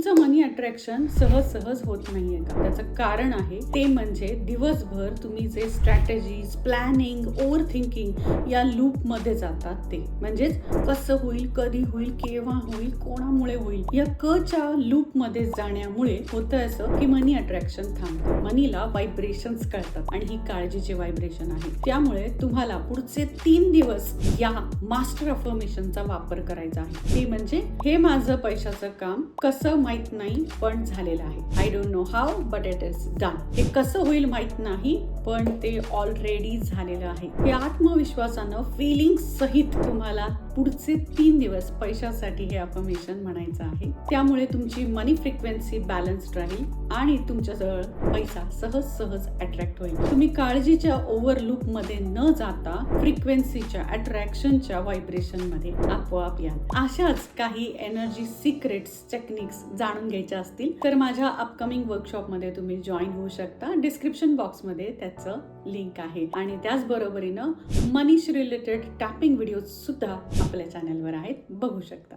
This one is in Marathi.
तुमचं मनी अट्रॅक्शन सहज होत नाहीये का? त्याचं कारण आहे ते म्हणजे दिवसभर तुम्ही जे स्ट्रॅटेजीज, प्लॅनिंग, ओव्हर थिंकिंग या लूप मध्ये जातात ते. म्हणजेच कसं होईल, कधी होईल, केव्हा होईल, कोणामुळे होईल, या कच्या लूप मध्ये जाण्यामुळे होतं असं की मनी अट्रॅक्शन थांबतं. मनीला व्हायब्रेशन्स कळतात आणि ही काळजीचे व्हायब्रेशन आहे. त्यामुळे तुम्हाला पुढचे 3 दिवस या मास्टर अफर्मेशनचा वापर करायचा आहे. ते म्हणजे हे माझं पैशाचं काम कसं माहित नाही पण झालेलं आहे. I don't know how but it is done. हे कसं होईल माहित नाही पण ते ऑलरेडी झालेलं आहे. हे आत्मविश्वासानं फिलिंग सहित तुम्हाला पुढचे 3 दिवस पैशासाठी हे अफर्मेशन म्हणायचं आहे. त्यामुळे तुमची मनी फ्रिक्वेन्सी बॅलन्स्ड राहील आणि तुमच्याजवळ पैसा सहज अट्रॅक्ट होईल. तुम्ही काळजीच्या ओव्हर लूप मध्ये न जाता फ्रिक्वेन्सीच्या, अट्रॅक्शनच्या व्हायब्रेशन मध्ये आपोआप या. अशाच काही एनर्जी सिक्रेट्स, टेक्निक्स जाणून घ्यायच्या असतील तर माझ्या अपकमिंग वर्कशॉप मध्ये तुम्ही जॉईन होऊ शकता. डिस्क्रिप्शन बॉक्स मध्ये त्याचं लिंक आहे. आणि त्याचबरोबरीनं मनीशी रिलेटेड टॅपिंग व्हिडिओ सुद्धा आपल्या चॅनलवर आहेत, बघू शकता.